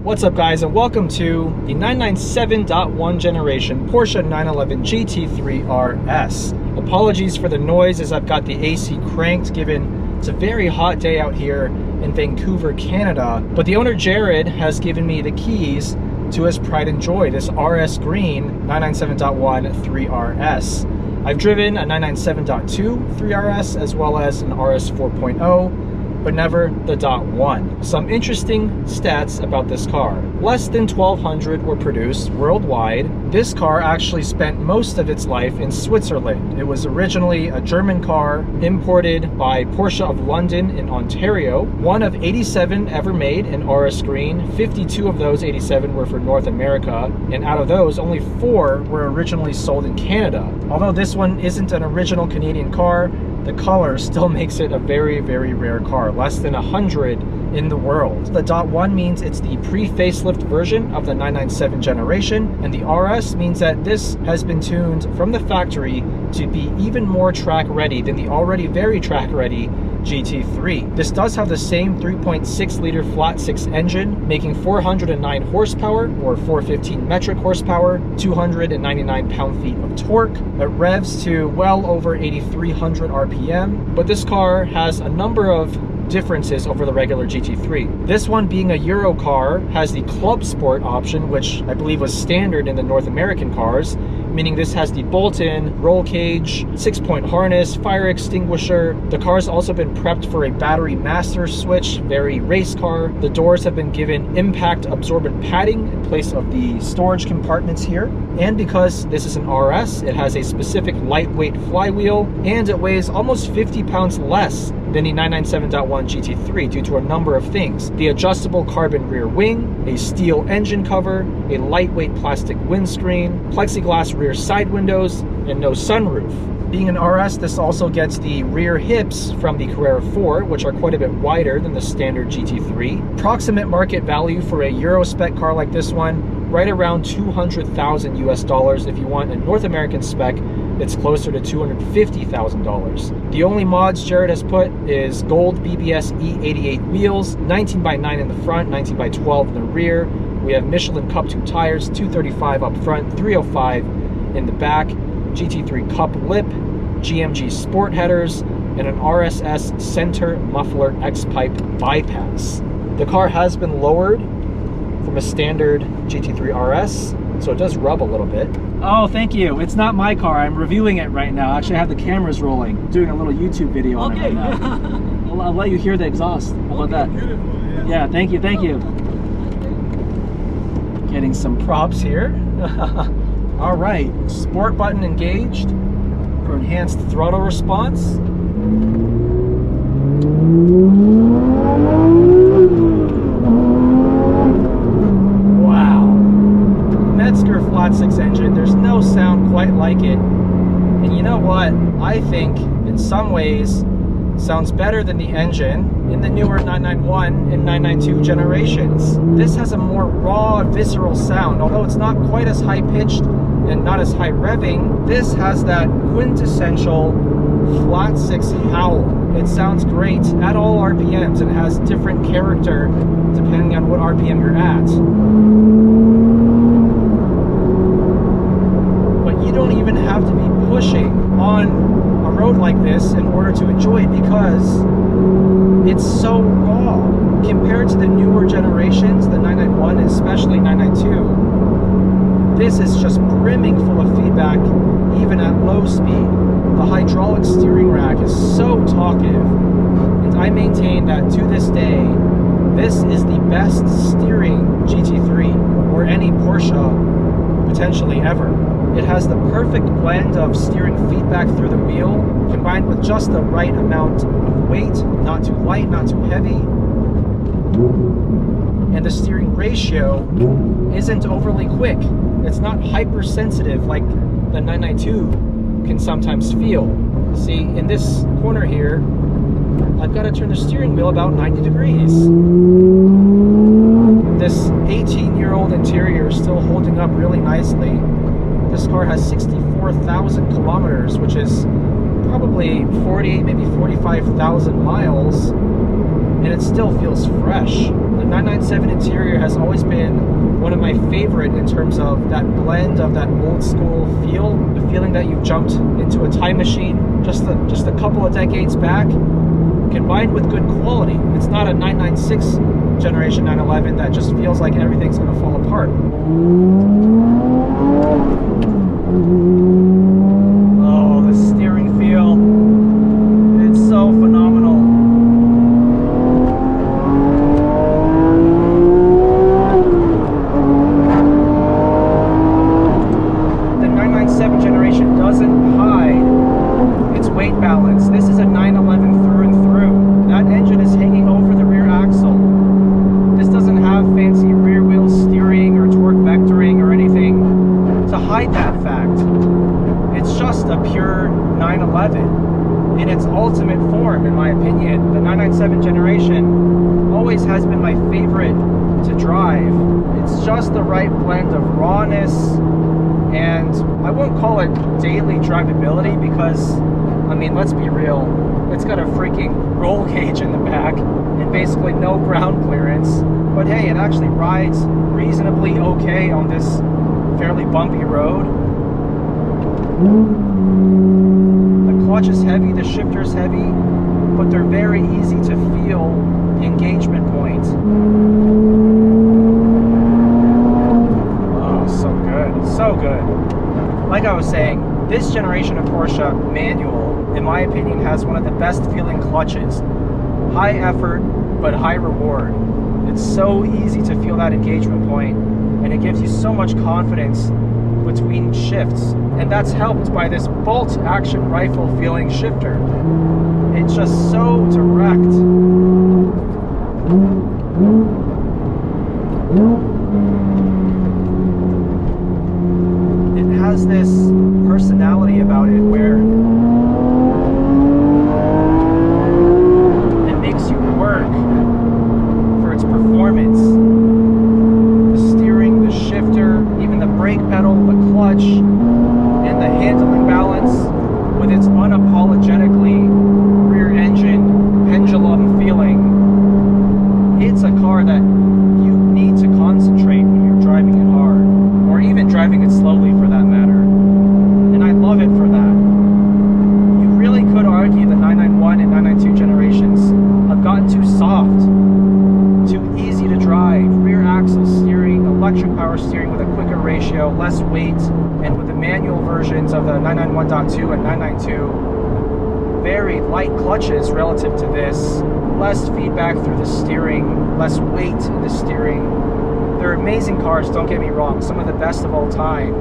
What's up guys, and welcome to the 997.1 generation Porsche 911 GT3 RS. Apologies for the noise as I've got the AC cranked given it's a very hot day out here in Vancouver, Canada. But the owner Jared has given me the keys to his pride and joy, this RS Green 997.1 3RS. I've driven a 997.2 3RS as well as an RS 4.0. But never the .1. Some interesting stats about this car. Less than 1,200 were produced worldwide. This car actually spent most of its life in Switzerland. It was originally a German car imported by Porsche of London in Ontario. One of 87 ever made in RS Green. 52 of those 87 were for North America, and out of those, only 4 were originally sold in Canada. Although this one isn't an original Canadian car, the color still makes it a very, very rare car, less than 100 in the world. The .1 means it's the pre-facelift version of the 997 generation, and the RS means that this has been tuned from the factory to be even more track ready than the already very track ready GT3. This does have the same 3.6 liter flat 6 engine, making 409 horsepower or 415 metric horsepower, 299 pound-feet of torque. It revs to well over 8,300 RPM, but this car has a number of differences over the regular GT3. This one, being a Euro car, has the Club Sport option, which I believe was standard in the North American cars, meaning this has the bolt-in roll cage, 6-point harness, fire extinguisher. The car's also been prepped for a battery master switch, very race car. The doors have been given impact absorbent padding in place of the storage compartments here. And because this is an RS, it has a specific lightweight flywheel, and it weighs almost 50 pounds less than the 997.1 GT3 due to a number of things. The adjustable carbon rear wing, a steel engine cover, a lightweight plastic windscreen, plexiglass rear side windows, and no sunroof. Being an RS, this also gets the rear hips from the Carrera 4, which are quite a bit wider than the standard GT3. Approximate market value for a Euro spec car like this one, right around $200,000 US. If you want a North American spec, it's closer to $250,000. The only mods Jared has put is gold BBS E88 wheels, 19x9 in the front, 19x12 in the rear. We have Michelin Cup 2 tires, 235 up front, 305 in the back, GT3 Cup Lip, GMG sport headers, and an RSS center muffler X-pipe bypass. The car has been lowered from a standard GT3 RS, so it does rub a little bit. Oh, thank you. It's not my car. I'm reviewing it right now. Actually, I have the cameras rolling. I'm doing a little YouTube video on it right now. I'll let you hear the exhaust. How about that? Beautiful, yeah, thank you, thank you. Getting some props here. All right, sport button engaged for enhanced throttle response. Flat 6 engine, there's no sound quite like it, and you know what, I think in some ways sounds better than the engine in the newer 991 and 992 generations. This has a more raw, visceral sound. Although it's not quite as high pitched and not as high revving, this has that quintessential flat 6 howl. It sounds great at all RPMs and has different character depending on what RPM you're at. You don't even have to be pushing on a road like this in order to enjoy it because it's so raw. Compared to the newer generations, the 991, especially 992, this is just brimming full of feedback even at low speed. The hydraulic steering rack is so talkative, and I maintain that to this day, this is the best steering GT3 or any Porsche potentially ever. It has the perfect blend of steering feedback through the wheel, combined with just the right amount of weight, not too light, not too heavy. And the steering ratio isn't overly quick. It's not hypersensitive like the 992 can sometimes feel. See, in this corner here, I've got to turn the steering wheel about 90 degrees. This 18-year-old interior is still holding up really nicely. This car has 64,000 kilometers, which is probably 40, maybe 45,000 miles, and it still feels fresh. The 997 interior has always been one of my favorite in terms of that blend of that old school feel, the feeling that you've jumped into a time machine just a couple of decades back, combined with good quality. It's not a 996 generation 911 that just feels like everything's going to fall apart. Oh, the steering feel, it's so phenomenal. The 997 generation doesn't hide its weight balance. This is a 911 through and through. That engine is hanging over the rear axle. This doesn't have fancy rear wheel steering or torque vectoring or anything to hide that fact. It's just a pure 911 in its ultimate form, in my opinion. The 997 generation always has been my favorite to drive. It's just the right blend of rawness, and I won't call it daily drivability because, I mean, let's be real, it's got a freaking roll cage in the back and basically no ground clearance. But hey, it actually rides reasonably okay on this fairly bumpy road. The clutch is heavy, the shifter's heavy, but they're very easy to feel the engagement point. Oh, so good, so good. Like I was saying, this generation of Porsche manual, in my opinion, has one of the best feeling clutches. High effort, but high reward. It's so easy to feel that engagement point, and it gives you so much confidence between shifts. And that's helped by this bolt action rifle feeling shifter. It's just so direct. It has this personality about it where it makes you work for its performance. The steering, the shifter, even the brake pedal, the clutch, and the handling balance with its unapologetically rear engine pendulum feeling. It's a car that you need to concentrate when you're driving it hard, or even driving it slowly for that matter. And I love it for that. You really could argue the 991 and 992 generations have gotten too soft, too easy to drive, rear axle steering, electric power steering with a quicker ratio, less weight, and with the manual versions of the 991.2 and 992, very light clutches relative to this, less feedback through the steering, less weight in the steering. They're amazing cars, don't get me wrong, some of the best of all time,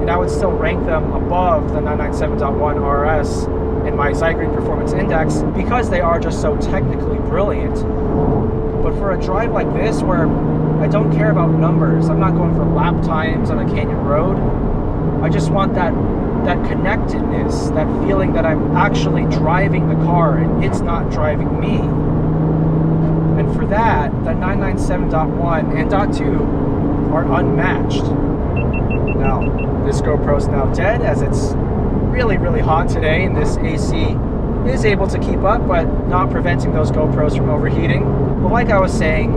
and I would still rank them above the 997.1 RS in my Zygrene Performance Index because they are just so technically brilliant. But for a drive like this, where I don't care about numbers, I'm not going for lap times on a canyon road, I just want that connectedness, that feeling that I'm actually driving the car and it's not driving me. And for that, the 997.1 and .2 are unmatched. Now, this GoPro's now dead as it's really, really hot today, and this AC is able to keep up, but not preventing those GoPros from overheating. But like I was saying,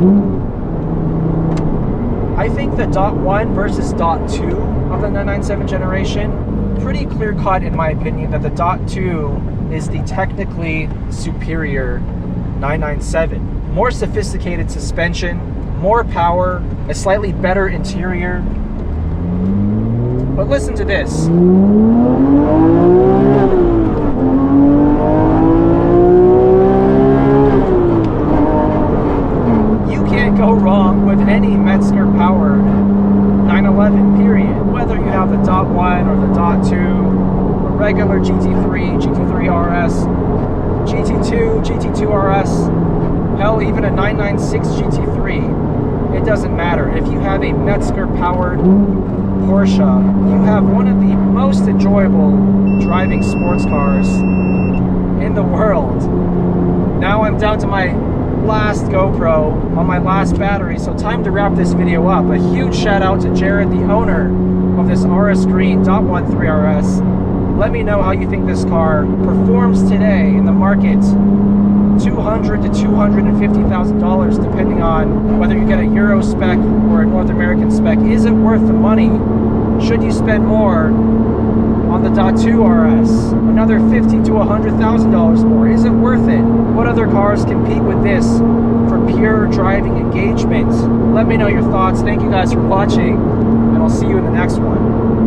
I think the .1 versus .2 of the 997 generation, pretty clear cut in my opinion that the .2 is the technically superior 997. More sophisticated suspension, more power, a slightly better interior. But listen to this. You can't go wrong with any Metzger powered 911, period. Whether you have the .1 or the .2, a regular GT3, GT3 RS, GT2, GT2 RS, hell, even a 996 GT3, it doesn't matter. If you have a Metzger powered Porsche, you have one of the most enjoyable driving sports cars in the world. Now I'm down to my last GoPro on my last battery, so time to wrap this video up. A huge shout out to Jared, the owner of this RS Green .13 RS. Let me know how you think this car performs today in the market $200,000 to $250,000 depending on whether you get a Euro spec or a North American spec. Is it worth the money? Should you spend more on the .2 RS? Another $50,000 to $100,000 more. Is it worth it? What other cars compete with this for pure driving engagement? Let me know your thoughts. Thank you guys for watching, and I'll see you in the next one.